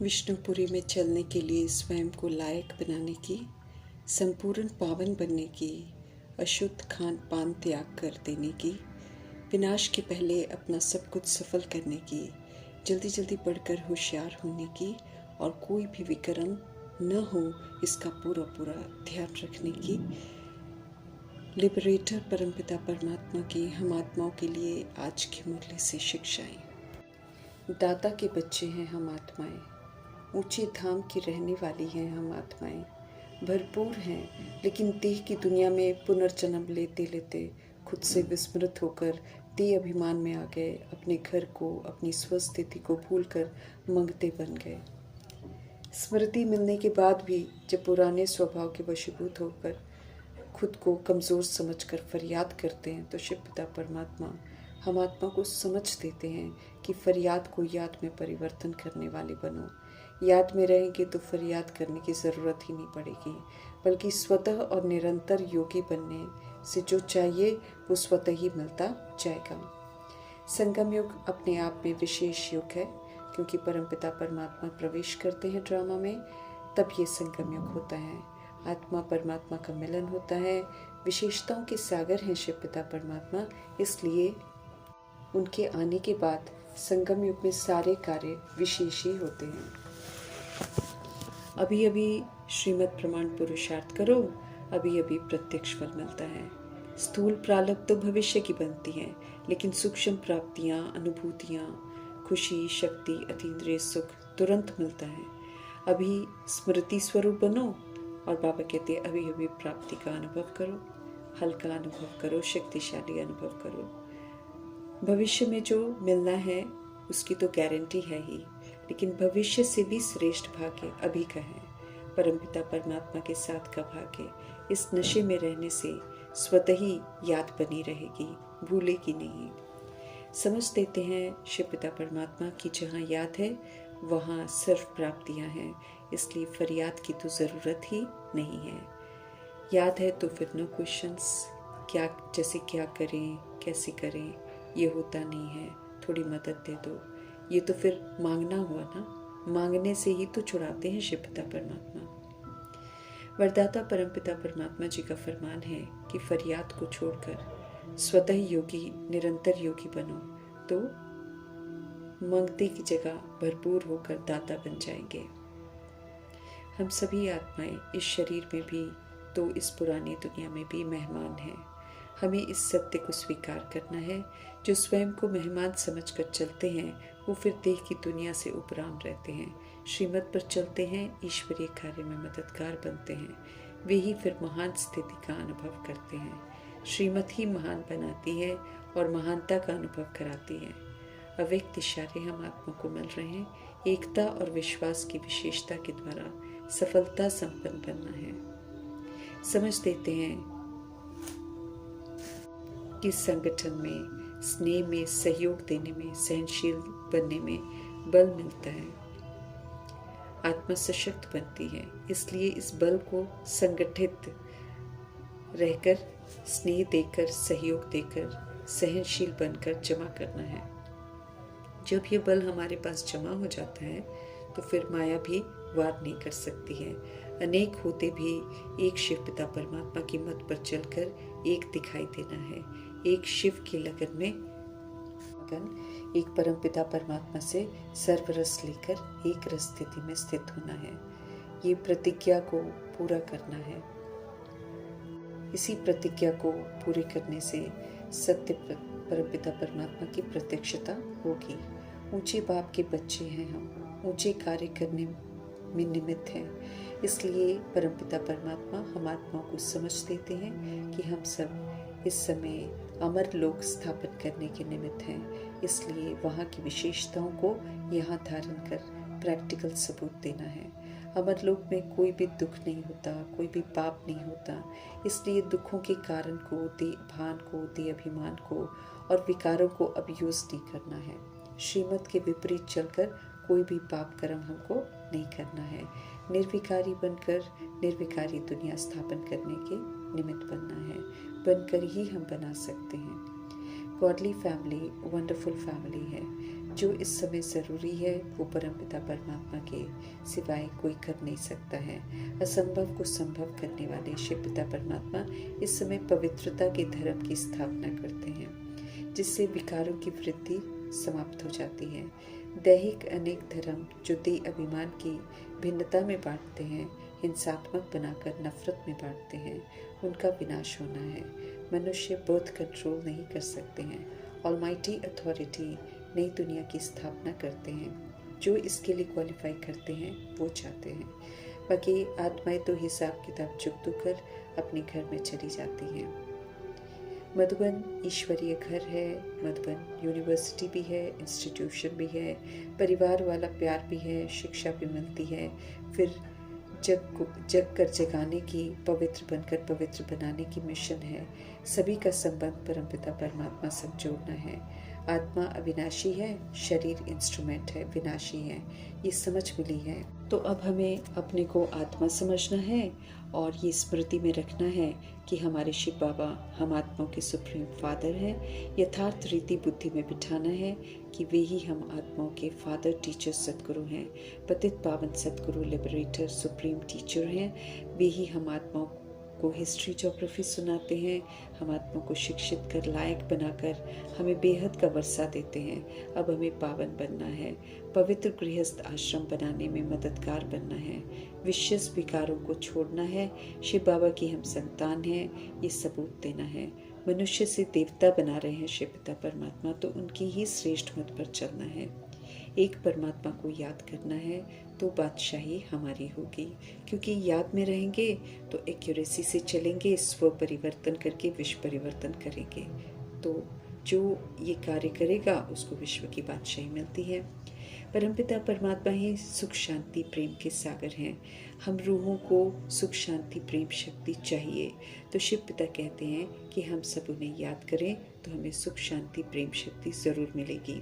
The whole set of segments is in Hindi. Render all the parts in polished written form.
विष्णुपुरी में चलने के लिए स्वयं को लायक बनाने की, संपूर्ण पावन बनने की, अशुद्ध खान पान त्याग कर देने की, विनाश के पहले अपना सब कुछ सफल करने की, जल्दी जल्दी पढ़कर होशियार होने की और कोई भी विकर्म न हो इसका पूरा पूरा ध्यान रखने की, लिबरेटर परमपिता परमात्मा की हम आत्माओं के लिए आज के मुरली से शिक्षाएं। दाता के बच्चे हैं हम आत्माएं, ऊंचे धाम की रहने वाली हैं हम आत्माएं, भरपूर हैं लेकिन देह की दुनिया में पुनर्जन्म लेते लेते खुद से विस्मृत होकर देह अभिमान में आ गए, अपने घर को, अपनी स्वस्थिति को भूलकर मंगते बन गए। स्मृति मिलने के बाद भी जब पुराने स्वभाव के वशीभूत होकर खुद को कमज़ोर समझकर फरियाद करते हैं तो शिव पिता परमात्मा हम आत्मा को समझ देते हैं कि फरियाद को याद में परिवर्तन करने वाले बनो। याद में रहेंगे तो फरियाद करने की ज़रूरत ही नहीं पड़ेगी, बल्कि स्वतः और निरंतर योगी बनने से जो चाहिए वो स्वतः ही मिलता जाएगा। संगम युग अपने आप में विशेष युग है, क्योंकि परमपिता परमात्मा प्रवेश करते हैं ड्रामा में, तब ये संगम युग होता है। आत्मा परमात्मा का मिलन होता है। विशेषताओं के सागर हैं शिव पिता परमात्मा, इसलिए उनके आने के बाद संगम युग में सारे कार्य विशेष ही होते हैं। अभी अभी श्रीमद् प्रमाण पुरुषार्थ करो, अभी अभी प्रत्यक्ष फल मिलता है। स्थूल प्रारब्ध तो भविष्य की बनती हैं, लेकिन सूक्ष्म प्राप्तियां, अनुभूतियां, खुशी, शक्ति, अतीन्द्रिय सुख तुरंत मिलता है। अभी स्मृति स्वरूप बनो, और बाबा कहते हैं अभी अभी प्राप्ति का अनुभव करो, हल्का अनुभव करो, शक्तिशाली अनुभव करो। भविष्य में जो मिलना है उसकी तो गारंटी है ही, लेकिन भविष्य से भी श्रेष्ठ भाग्य अभी का है। परमपिता परमात्मा के साथ का भाग्य इस नशे में रहने से स्वतः ही याद बनी रहेगी, भूलेगी नहीं। समझ देते हैं शिव पिता परमात्मा की जहाँ याद है वहाँ सर्व प्राप्तियाँ हैं, इसलिए फरियाद की तो ज़रूरत ही नहीं है। याद है तो फिर नो क्वेश्चंस, क्या जैसे क्या करें, कैसे करें, ये होता नहीं है, थोड़ी मदद दे दो, ये तो फिर मांगना हुआ ना, मांगने से ही तो छुड़ाते हैं शिव पिता परमात्मा। वरदाता परमपिता परमात्मा जी का फरमान है कि फरियाद को छोड़कर स्वतः योगी, निरंतर योगी बनो, तो मांगते की जगह भरपूर होकर दाता बन जाएंगे। हम सभी आत्माएं इस शरीर में भी तो इस पुरानी दुनिया में भी मेहमान हैं। हमें इस सत्य को स्वीकार करना है। जो स्वयं को मेहमान समझकर चलते हैं वो फिर देह की दुनिया से उपराम रहते हैं, श्रीमत पर चलते हैं, ईश्वरीय कार्य में मददगार बनते हैं। वे ही फिर महान स्थिति का अनुभव करते हैं। श्रीमत ही महान बनाती है और महानता का अनुभव कराती है। अव्यक्त इशारे हम आत्मा को मिल रहे हैं। एकता और विश्वास की विशेषता के द्वारा सफलता संपन्न बनना है। समझ देते हैं कि संगठन में, स्नेह में, सहयोग देने में, सहनशील बनने में बल मिलता है। आत्मा सशक्त बनती है, इसलिए इस बल को संगठित रहकर, स्नेह देकर, सहयोग देकर, सहनशील बनकर जमा करना है। जब ये बल हमारे पास जमा हो जाता है तो फिर माया भी वार नहीं कर सकती है। अनेक होते भी एक शिव पिता परमात्मा की मत पर चलकर एक दिखाई देना है। एक शिव की लगन में एक परम पिता परमात्मा से सर्वरस लेकर एक रस स्थिति में स्थित होना है। ये प्रतिज्ञा को पूरा करना है। इसी प्रतिज्ञा को पूरे करने से सत्य परमपिता परमात्मा की प्रत्यक्षता होगी। ऊंचे बाप के बच्चे हैं हम, ऊंचे कार्य करने में निमित्त हैं, इसलिए परमपिता परमात्मा हम आत्माओं को समझ देते हैं कि हम सब इस समय अमर लोक स्थापन करने के निमित्त हैं। इसलिए वहाँ की विशेषताओं को यहाँ धारण कर प्रैक्टिकल सबूत देना है। अमर लोक में कोई भी दुख नहीं होता, कोई भी पाप नहीं होता, इसलिए दुखों के कारण को, दे भान को, दे अभिमान को और विकारों को अब यूज नहीं करना है। श्रीमत के विपरीत चलकर कोई भी पाप कर्म हमको नहीं करना है। निर्विकारी बनकर निर्विकारी दुनिया स्थापन करने के निमित्त बनना है। बनकर ही हम बना सकते हैं। गॉडली फैमिली वंडरफुल फैमिली है। जो इस समय ज़रूरी है वो परमपिता परमात्मा के सिवाय कोई कर नहीं सकता है। असंभव को संभव करने वाले शिव पिता परमात्मा इस समय पवित्रता के धर्म की स्थापना करते हैं, जिससे विकारों की वृद्धि समाप्त हो जाती है। दैहिक अनेक धर्म जो देह अभिमान की भिन्नता में बांटते हैं, हिंसात्मक बनाकर नफरत में बांटते हैं, उनका विनाश होना है। मनुष्य बर्थ कंट्रोल नहीं कर सकते हैं। ऑलमाइटी अथॉरिटी नई दुनिया की स्थापना करते हैं। जो इसके लिए क्वालिफाई करते हैं वो चाहते हैं। बाकी आत्माएं तो हिसाब किताब चुकतो कर अपने घर में चली जाती हैं। मधुबन ईश्वरीय घर है, मधुबन यूनिवर्सिटी भी है, इंस्टीट्यूशन भी है, परिवार वाला प्यार भी है, शिक्षा भी मिलती है। फिर जग कर जगाने की, पवित्र बनकर पवित्र बनाने की मिशन है। सभी का संबंध परमपिता परमात्मा से जोड़ना है। आत्मा अविनाशी है, शरीर इंस्ट्रूमेंट है, विनाशी है। ये समझ मिली है तो अब हमें अपने को आत्मा समझना है और ये स्मृति में रखना है कि हमारे शिव बाबा हम आत्माओं के सुप्रीम फादर हैं। यथार्थ रीति बुद्धि में बिठाना है कि वे ही हम आत्माओं के फादर, टीचर, सतगुरु हैं। पतित पावन सतगुरु, लिबरेटर, सुप्रीम टीचर हैं। वे ही हम आत्माओं को हिस्ट्री, ज्योग्राफी सुनाते हैं। हम आत्माओं को शिक्षित कर, लायक बनाकर हमें बेहद का वर्षा देते हैं। अब हमें पावन बनना है, पवित्र गृहस्थ आश्रम बनाने में मददगार बनना है, विशेष विकारों को छोड़ना है। शिव बाबा की हम संतान हैं, ये सबूत देना है। मनुष्य से देवता बना रहे हैं शिव पिता परमात्मा, तो उनकी ही श्रेष्ठ मत पर चलना है। एक परमात्मा को याद करना है तो बादशाही हमारी होगी, क्योंकि याद में रहेंगे तो एक्यूरेसी से चलेंगे, स्व परिवर्तन करके विश्व परिवर्तन करेंगे। तो जो ये कार्य करेगा उसको विश्व की बादशाही मिलती है। परमपिता परमात्मा ही सुख, शांति, प्रेम के सागर हैं। हम रूहों को सुख, शांति, प्रेम, शक्ति चाहिए, तो शिव पिता कहते हैं कि हम सब उन्हें याद करें तो हमें सुख, शांति, प्रेम, शक्ति ज़रूर मिलेगी।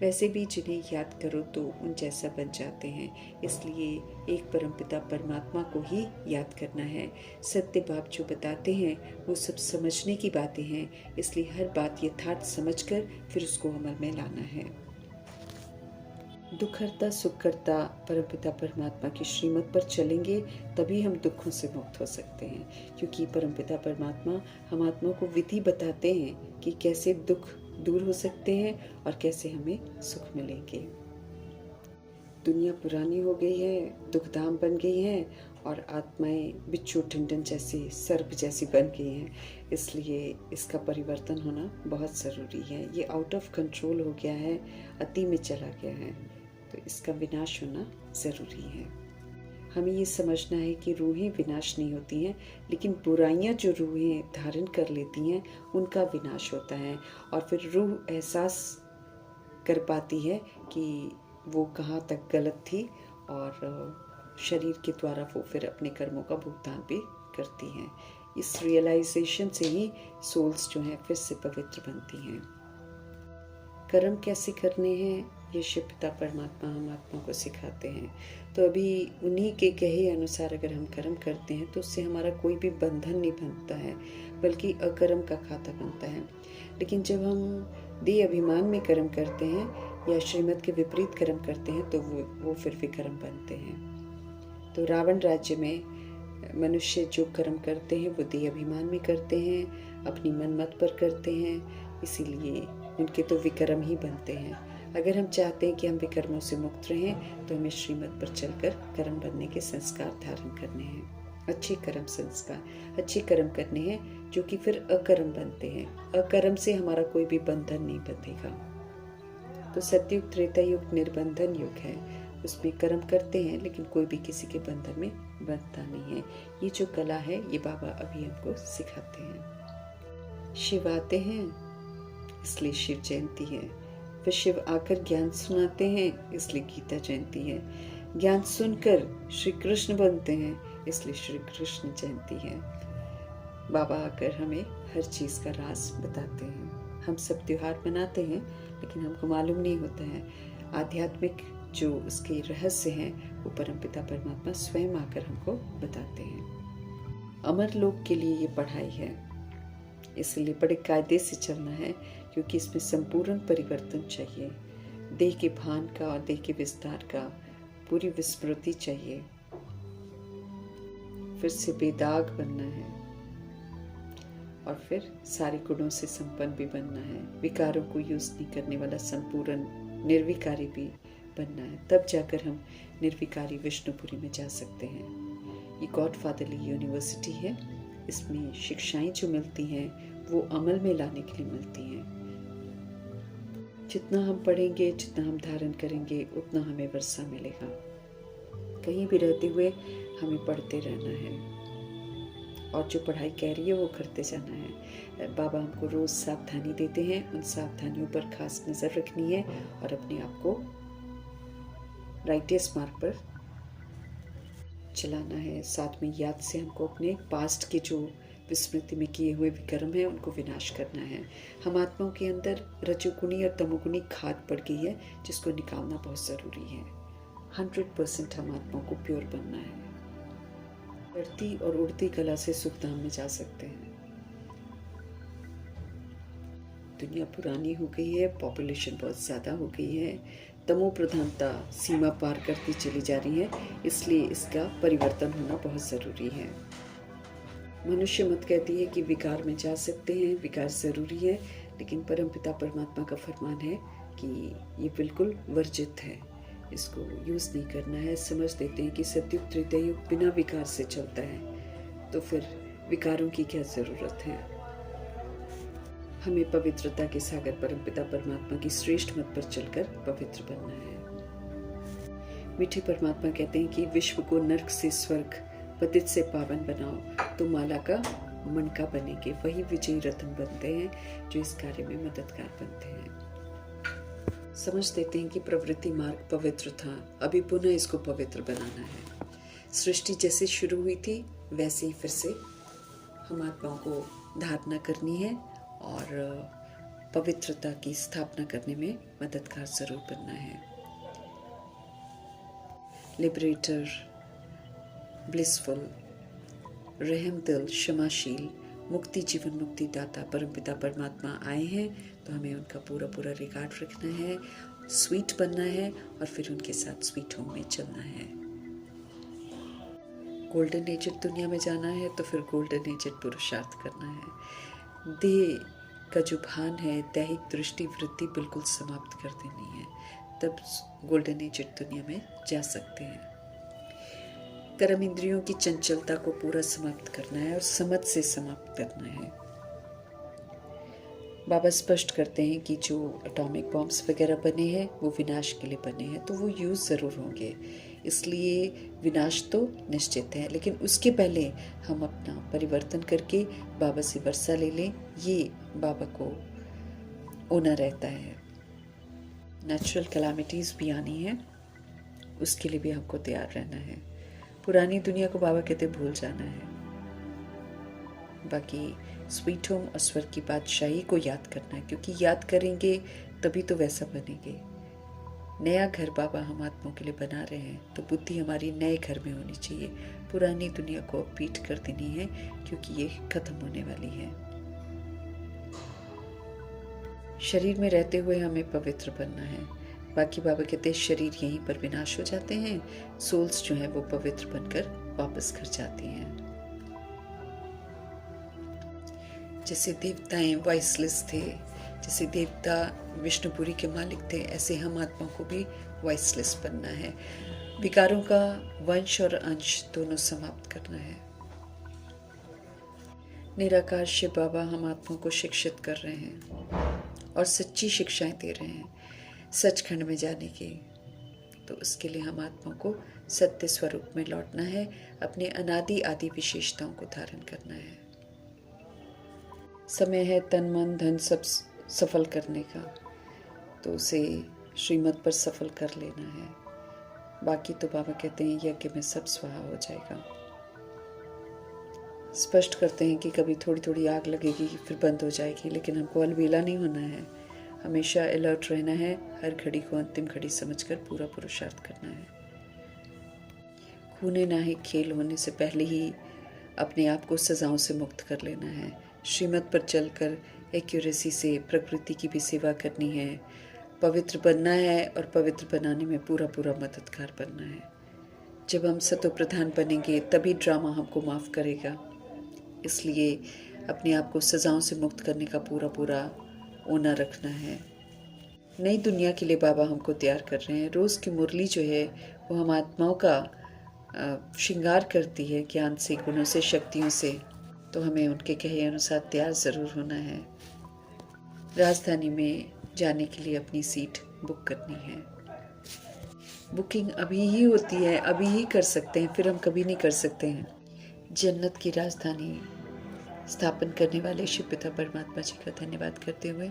वैसे भी जिन्हें याद करो तो उन जैसा बन जाते हैं, इसलिए एक परमपिता परमात्मा को ही याद करना है। सत्य बाप जो बताते हैं वो सब समझने की बातें हैं, इसलिए हर बात यथार्थ समझकर फिर उसको अमल में लाना है। दुख हरता सुख करता परमपिता परमात्मा की श्रीमत पर चलेंगे तभी हम दुखों से मुक्त हो सकते हैं, क्योंकि परमपिता परमात्मा हम आत्मा को विधि बताते हैं कि कैसे दुख दूर हो सकते हैं और कैसे हमें सुख मिलेंगे। दुनिया पुरानी हो गई है, दुखधाम बन गई है और आत्माएं बिच्छू ठंडन जैसी, सर्प जैसी बन गई हैं। इसलिए इसका परिवर्तन होना बहुत ज़रूरी है। ये आउट ऑफ कंट्रोल हो गया है, अति में चला गया है, तो इसका विनाश होना ज़रूरी है। हमें ये समझना है कि रूहें विनाश नहीं होती हैं, लेकिन बुराइयां जो रूहें धारण कर लेती हैं उनका विनाश होता है। और फिर रूह एहसास कर पाती है कि वो कहाँ तक गलत थी और शरीर के द्वारा वो फिर अपने कर्मों का भुगतान भी करती हैं। इस रियलाइजेशन से ही सोल्स जो हैं फिर से पवित्र बनती हैं। कर्म कैसे करने हैं ये शिव पिता परमात्मा हम आत्मा को सिखाते हैं। तो अभी उन्हीं के कहे अनुसार अगर हम कर्म करते हैं तो उससे हमारा कोई भी बंधन नहीं बनता है, बल्कि अकर्म का खाता बनता है। लेकिन जब हम देह अभिमान में कर्म करते हैं या श्रीमत के विपरीत कर्म करते हैं तो वो फिर विकर्म बनते हैं। तो रावण राज्य में मनुष्य जो कर्म करते हैं वो देह अभिमान में करते हैं, अपनी मनमत पर करते हैं, इसीलिए उनके तो विकर्म ही बनते हैं। अगर हम चाहते हैं कि हम विकर्मों से मुक्त रहें तो हमें श्रीमत पर चलकर कर्म बनने के संस्कार धारण करने हैं। अच्छे कर्म संस्कार, अच्छे कर्म करने हैं जो कि फिर अकर्म बनते हैं। अकर्म से हमारा कोई भी बंधन नहीं बंधेगा। तो सतयुग, त्रेता युग निर्बंधन युग है, उसमें कर्म करते हैं लेकिन कोई भी किसी के बंधन में बंधता नहीं है। ये जो कला है ये बाबा अभी हमको सिखाते हैं। शिव आते हैं इसलिए शिव जयंती है, फिर शिव आकर ज्ञान सुनाते हैं इसलिए गीता जयंती है, ज्ञान सुनकर श्री कृष्ण बनते हैं इसलिए श्री कृष्ण जयंती है। बाबा आकर हमें हर चीज़ का राज बताते हैं। हम सब त्योहार मनाते हैं लेकिन हमको मालूम नहीं होता है आध्यात्मिक जो उसके रहस्य हैं वो परमपिता परमात्मा स्वयं आकर हमको बताते हैं। अमर लोग के लिए ये पढ़ाई है, इसलिए बड़े कायदे से चलना है, क्योंकि इसमें संपूर्ण परिवर्तन चाहिए। देह के भान का और देह के विस्तार का पूरी विस्मृति चाहिए। फिर से बेदाग बनना है और फिर सारे गुणों से संपन्न भी बनना है। विकारों को यूज नहीं करने वाला संपूर्ण निर्विकारी भी बनना है। तब जाकर हम निर्विकारी विष्णुपुरी में जा सकते हैं। ये गॉड फादरली यूनिवर्सिटी है। इसमें शिक्षाएं जो मिलती हैं वो अमल में लाने के लिए मिलती हैं। जितना हम पढ़ेंगे, जितना हम धारण करेंगे, उतना हमें वर्षा मिलेगा। कहीं भी रहते हुए हमें पढ़ते रहना है और जो पढ़ाई कह रही है वो करते जाना है। बाबा हमको रोज़ सावधानी देते हैं, उन सावधानियों पर खास नज़र रखनी है और अपने आप को राइटेस्ट मार्ग पर चलाना है। साथ में याद से हमको अपने पास्ट के जो विस्मृति में किए हुए विकर्म है उनको विनाश करना है। हम आत्माओं के अंदर रजोगुणी और तमोगुणी खाद पड़ गई है जिसको निकालना बहुत ज़रूरी है। 100% हम आत्माओं को प्योर बनना है। बढ़ती और उड़ती कला से सुखधाम में जा सकते हैं। दुनिया पुरानी हो गई है, पॉपुलेशन बहुत ज़्यादा हो गई है, तमो प्रधानता सीमा पार करती चली जा रही है, इसलिए इसका परिवर्तन होना बहुत ज़रूरी है। मनुष्य मत कहती है कि विकार में जा सकते हैं, विकार ज़रूरी है, लेकिन परमपिता परमात्मा का फरमान है कि ये बिल्कुल वर्जित है, इसको यूज़ नहीं करना है। समझ देते हैं कि सतयुग त्रेता युग बिना विकार से चलता है, तो फिर विकारों की क्या ज़रूरत है। हमें पवित्रता के सागर परमपिता परमात्मा की श्रेष्ठ मत पर चलकर पवित्र बनना है। मीठे परमात्मा कहते हैं कि विश्व को नर्क से स्वर्ग, पतित से पावन बनाओ तो माला का मनका बनेंगे। वही विजयी रत्न बनते हैं जो इस कार्य में मददगार बनते हैं। समझ देते हैं कि प्रवृत्ति मार्ग पवित्र था, अभी पुनः इसको पवित्र बनाना है। सृष्टि जैसे शुरू हुई थी वैसे ही फिर से हम आत्माओं को धारणा करनी है और पवित्रता की स्थापना करने में मददगार जरूर बनना है। लिबरेटर, ब्लिसफुल, रहम दिल, क्षमाशील, मुक्ति जीवन मुक्ति दाता परमपिता परमात्मा आए हैं, तो हमें उनका पूरा पूरा रिगार्ड रखना है, स्वीट बनना है और फिर उनके साथ स्वीट होम में चलना है। गोल्डन एजेड दुनिया में जाना है तो फिर गोल्डन एजेड पुरुषार्थ करना है। देह का जो भान है, दैहिक दृष्टि वृत्ति बिल्कुल समाप्त कर देनी है, तब गोल्डन एजेड दुनिया में जा सकते हैं। कर्म इंद्रियों की चंचलता को पूरा समाप्त करना है और समझ से समाप्त करना है। बाबा स्पष्ट करते हैं कि जो एटॉमिक बॉम्ब्स वगैरह बने हैं वो विनाश के लिए बने हैं, तो वो यूज़ ज़रूर होंगे, इसलिए विनाश तो निश्चित है, लेकिन उसके पहले हम अपना परिवर्तन करके बाबा से वर्षा ले लें, ये बाबा को होना रहता है। नेचुरल कैलामिटीज़ भी आनी है, उसके लिए भी हमको तैयार रहना है। पुरानी दुनिया को बाबा कहते भूल जाना है, बाकी स्वीट होम और स्वर्ग की बादशाही को याद करना है, क्योंकि याद करेंगे तभी तो वैसा बनेंगे। नया घर बाबा हम आत्माओं के लिए बना रहे हैं, तो बुद्धि हमारी नए घर में होनी चाहिए। पुरानी दुनिया को अब पीठ कर देनी है, क्योंकि ये खत्म होने वाली है। शरीर में रहते हुए हमें पवित्र बनना है, बाकी बाबा कहते हैं शरीर यहीं पर विनाश हो जाते हैं, सोल्स जो हैं वो पवित्र बनकर वापस घर जाती हैं। जैसे देवताएं वॉइसलेस थे, जैसे देवता विष्णुपुरी के मालिक थे, ऐसे हम आत्माओं को भी वॉइसलेस बनना है। विकारों का वंश और अंश दोनों समाप्त करना है। निराकार शिव बाबा हम आत्माओं को शिक्षित कर रहे हैं और सच्ची शिक्षाएं दे रहे हैं सचखंड में जाने की, तो उसके लिए हम आत्माओं को सत्य स्वरूप में लौटना है, अपने अनादि आदि विशेषताओं को धारण करना है। समय है तन मन धन सब सफल करने का, तो उसे श्रीमत पर सफल कर लेना है। बाकी तो बाबा कहते हैं यज्ञ में सब स्वाहा हो जाएगा। स्पष्ट करते हैं कि कभी थोड़ी थोड़ी आग लगेगी फिर बंद हो जाएगी, लेकिन हमको अलबेला नहीं होना है, हमेशा अलर्ट रहना है, हर घड़ी को अंतिम घड़ी समझकर पूरा पुरुषार्थ करना है। खूने नाहे खेल होने से पहले ही अपने आप को सजाओं से मुक्त कर लेना है। श्रीमत पर चलकर एक्यूरेसी से प्रकृति की भी सेवा करनी है, पवित्र बनना है और पवित्र बनाने में पूरा पूरा मददगार बनना है। जब हम सतो प्रधान बनेंगे तभी ड्रामा हमको माफ़ करेगा। इसलिए अपने आप को सज़ाओं से मुक्त करने का पूरा पूरा ओना रखना है। नई दुनिया के लिए बाबा हमको तैयार कर रहे हैं। रोज़ की मुरली जो है वो हम आत्माओं का श्रृंगार करती है, ज्ञान से, गुणों से, शक्तियों से। तो हमें उनके कहे अनुसार तैयार ज़रूर होना है। राजधानी में जाने के लिए अपनी सीट बुक करनी है। बुकिंग अभी ही होती है, अभी ही कर सकते हैं, फिर हम कभी नहीं कर सकते हैं। जन्नत की राजधानी स्थापन करने वाले शिव पिता परमात्मा जी का धन्यवाद करते हुए